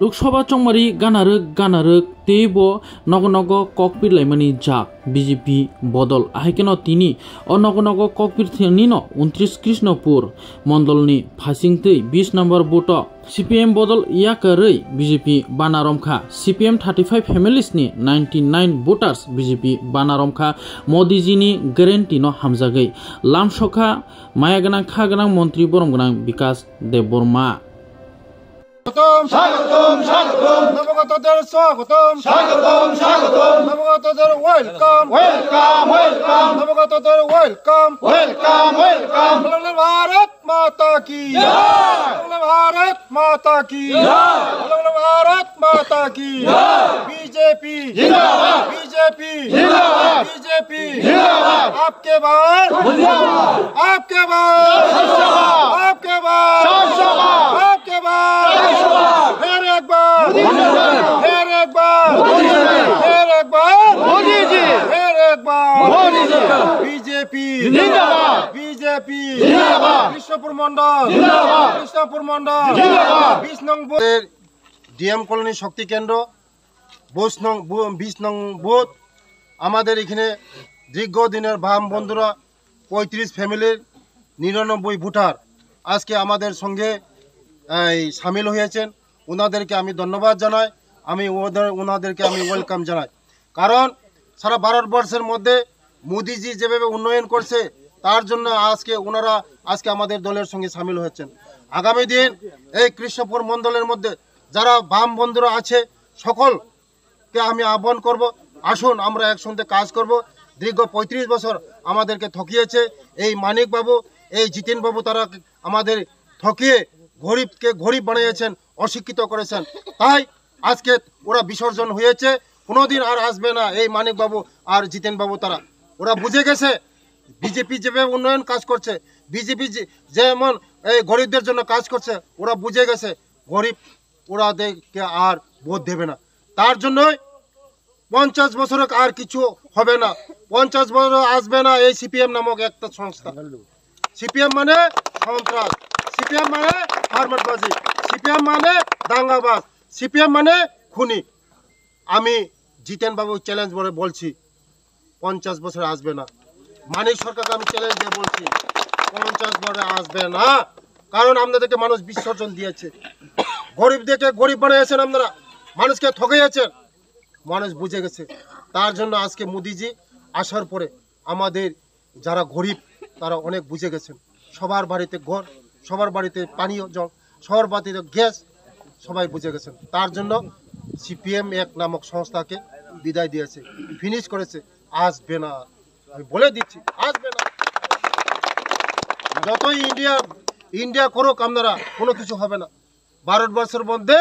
लोकसभा चंमारी गानारक तेबो नग नग ककपिर लाइमानी जाक बीजेपी बदल आहाइकेनो तिनी अ नग नग ककपिर थेनिनो 29 कृष्णपुर मंडलनी फासिंगतै 20 नम्बर बुट सीपीएम बदल याकरै बीजेपी बानारमखा सीपीएम 35 फैमिलीसनि 99 वोटार्स बीजेपी बानारमखा मोदीजीनी ग्यारेंटीनो हामजागै लामसखा मायागोनां खागोनां मंत्री बरमगोनां विकास देबबर्मा স্বাগতম স্বাগতম নবগতদের স্বাগতম স্বাগতম স্বাগতম নবগতদের ওয়েলকাম ওয়েলকাম ওয়েলকাম নবগতদের ওয়েলকাম ওয়েলকাম ওয়েলকাম ভারত মাতা কি জয় ভারত মাতা কি জয় ভারত মাতা কি জয় बीजेपी जिंदाबाद बीजेपी जिंदाबाद बीजेपी जिंदाबाद आपके बाद जिंदाबाद आपके बाद जिंदाबाद आपके बाद जिंदाबाद आपके बाद फिर एक बार फिर एक बार फिर एक बार मोदी जी फिर एक बार मोदी जी बीजेपी जिंदाबाद बीजेपी जिंदाबाद कृष्णपुर मंडल जिंदाबाद कृष्णपुर मंडल जिंदाबाद 20 नং ডিএম কলোনি শক্তি কেন্দ্র 20 নং বুথ আমাদের এখানে দীর্ঘদিনের বাম বন্ধুরা 35 ফ্যামিলির 99 ভোটার আজকে আমাদের সঙ্গে শামিল হয়েছেন। ওনাদেরকে আমি ধন্যবাদ জানাই, আমি ওনাদেরকে আমি ওয়েলকাম জানাই। কারণ সারা ভারতবর্ষের মধ্যে মোদিজি যেভাবে উন্নয়ন করছে তার জন্য আজকে ওনারা আজকে আমাদের দলের সঙ্গে শামিল হয়েছেন। আগামী দিন এই কৃষ্ণপুর মণ্ডলের মধ্যে যারা বাম বন্ধুরা আছে সকলকে আমি আহ্বান করব, আসুন আমরা একসঙ্গে কাজ করব। দীর্ঘ 35 বছর আমাদেরকে ঠকিয়েছে এই মানিক বাবু, এই জিতেন বাবু, তারা আমাদের ঠকিয়ে গরিবকে গরিব বানিয়েছেন, অশিক্ষিত করেছেন। তাই আজকে ওরা বিসর্জন হয়েছে, কোনোদিন আর আসবে না এই মানিক বাবু আর জিতেন বাবু। তারা ওরা বুঝে গেছে বিজেপি যেভাবে উন্নয়ন কাজ করছে, বিজেপি যেমন এই গরিবদের জন্য কাজ করছে, ওরা বুঝে গেছে গরিব ওরাদেরকে আর ভোট দেবে না। তার জন্যই 50 বছর আর কিছু হবে না, 50 বছর আসবে না এই সিপিএম নামক একটা সংস্থা। সিপিএম মানে সন্ত্রাস, সিপিএম মানে ফার্মারবাজি, সিপিএম মানে দাঙ্গাবাজ, সিপিএম মানে খুনি। আমি জিতেন বাবু চ্যালেঞ্জ করে বলছি 50 বছর আসবে না। মানিক সরকারকে আমি চ্যালেঞ্জ দিয়ে বলছি 50 বছর আসবে না। কারণ আপনাদেরকে মানুষ বিসর্জন দিয়েছে, গরিবদেরকে গরিব বানিয়েছেন, আপনারা মানুষকে ঠকিয়েছেন, মানুষ বুঝে গেছে। তার জন্য আজকে মোদিজি আসার পরে আমাদের যারা গরিব তারা অনেক বুঝে গেছেন। সবার বাড়িতে ঘর, সবার বাড়িতে পানীয় জল, সবার বাড়িতে গ্যাস, সবাই বুঝে গেছেন। তার জন্য সিপিএম এক নামক সংস্থাকে বিদায় দিয়েছে, ফিনিশ করেছে। আসবে না, আমি বলে দিচ্ছি, আসবে না। যতই ইন্ডিয়া করুক আপনারা, কোনো কিছু হবে না। ভারতবর্ষের মধ্যে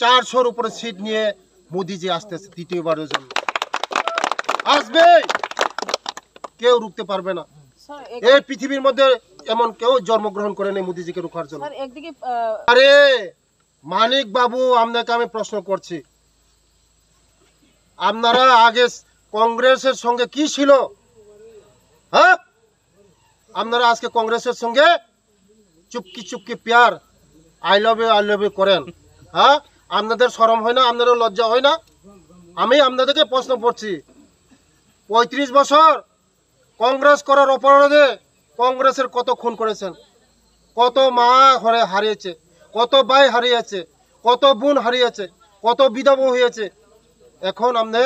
400-র উপরে সিট নিয়ে মোদিজি আসতেছে তৃতীয়বারের জন্য, আসবে, কেউ রুখতে পারবে না। এই পৃথিবীর মধ্যে এমন কেউ জন্মগ্রহণ করে নেই মোদিজিকে রুখার জন্য। আরে মানিক বাবু, আপনাকে আমি প্রশ্ন করছি, আপনারা আগে কংগ্রেসের সঙ্গে কি ছিল? হ্যাঁ, আপনারা আজকে কংগ্রেসের সঙ্গে চুপকি চুপকি প্যার আই লাভ ইউ করেন। হ্যাঁ, আপনাদের শরম হয় না? আপনাদের লজ্জা হয় না? আমি আপনাদেরকে প্রশ্ন করছি, 35 বছর কংগ্রেস করার অপরাধে কংগ্রেসের কত খুন করেছেন, কত মা হারিয়েছে, কত ভাই হারিয়েছে, কত বোন হারিয়েছে, কত বিধবা হয়েছে। এখন আপনি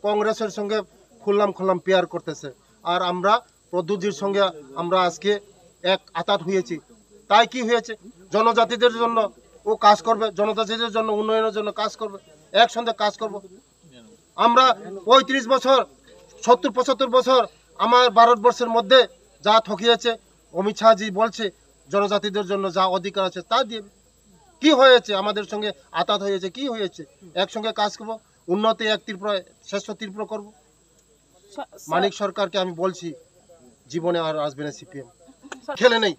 কংগ্রেসের সঙ্গে খুললাম পেয়ার করতেছে। আর আমরা প্রদ্যুৎজির সঙ্গে আমরা আজকে এক আতাত হয়েছি। তাই কি হয়েছে? জনজাতিদের জন্য ও কাজ করবে, জনজাতিদের জন্য উন্নয়নের জন্য কাজ করবে, একসঙ্গে কাজ করব। আমরা 35 বছর 70-75 বছর আমার ভারতবর্ষের মধ্যে যা ঠকিয়েছে, অমিত শাহজি বলছে জনজাতিদের জন্য যা অধিকার আছে তা দিয়ে। কি হয়েছে? আমাদের সঙ্গে আতাত হয়েছে, কি হয়েছে? একসঙ্গে কাজ করব, উন্নতি এক ত্রিপুরা শ্রেষ্ঠ ত্রিপুরা করব। মানিক সরকারকে আমি বলছি জীবনে আর আসবে না সিপিএম, খেলে নেই।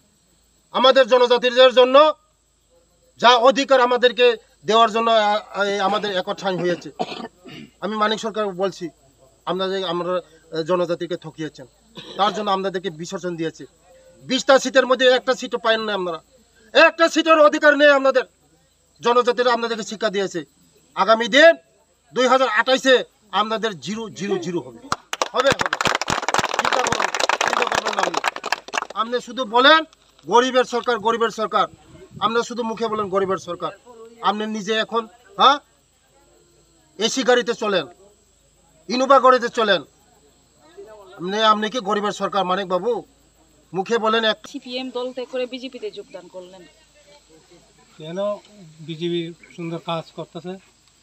আমাদের জনজাতিদের জন্য যা অধিকার আমাদেরকে দেওয়ার জন্য আমাদের একঠান হয়েছে। আমি মানিক সরকার বলছি আমরা জনজাতিকে ঠকিয়েছেন, তার জন্য আমাদেরকে বিসর্জন দিয়েছে। 20টা সিটের মধ্যে একটা সিটও পাইন না আপনারা, একটা সিটের অধিকার নেই আপনাদের। জনজাতিরা আপনাদেরকে শিক্ষা দিয়েছে। আগামী দিন 2028-এ আপনাদের 0-0-0 হবে হবে হবে। চিন্তা করবেন না। আপনি শুধু বলেন গরিবের সরকার, গরিবের সরকার। আপনারা শুধু মুখে বলেন গরিবের সরকার। আপনি নিজে এখন এসি গাড়িতে চলেন, ইনোভা গাড়িতে চলেন। আপনি কি গরিবের সরকার মানিক বাবু? মুখে বলেন এক। সিপিএম দল ত্যাগ করে বিজেপিতে যোগদান করলেন কেন? বিজেপি সুন্দর কাজ করতেছে,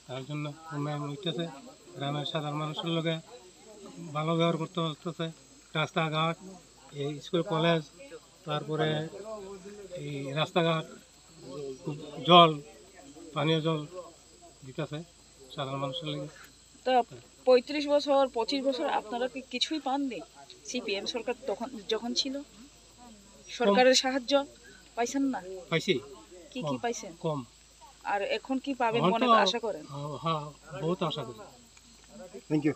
তার জন্য উন্নয়ন হইতেছে, গ্রামের সাধারণ মানুষের লগে ভালো ব্যবহার করতে হতেছে, রাস্তাঘাট, এই স্কুল কলেজ, তারপরে এই রাস্তাঘাট, জল, পানীয় জল দিতেছে সাধারণ মানুষের লগে। তা 35 বছর 25 বছর আপনারা কি কিছুই পাননি? সিপিএম সরকার তখন যখন ছিল সরকারের সাহায্য পাইছেন না? পাইছি। কি কি পাইছেন? কম। আর এখন কি পাবেন মনে আশা করেন? হ্যাঁ, বহুত আশা করি। Thank you.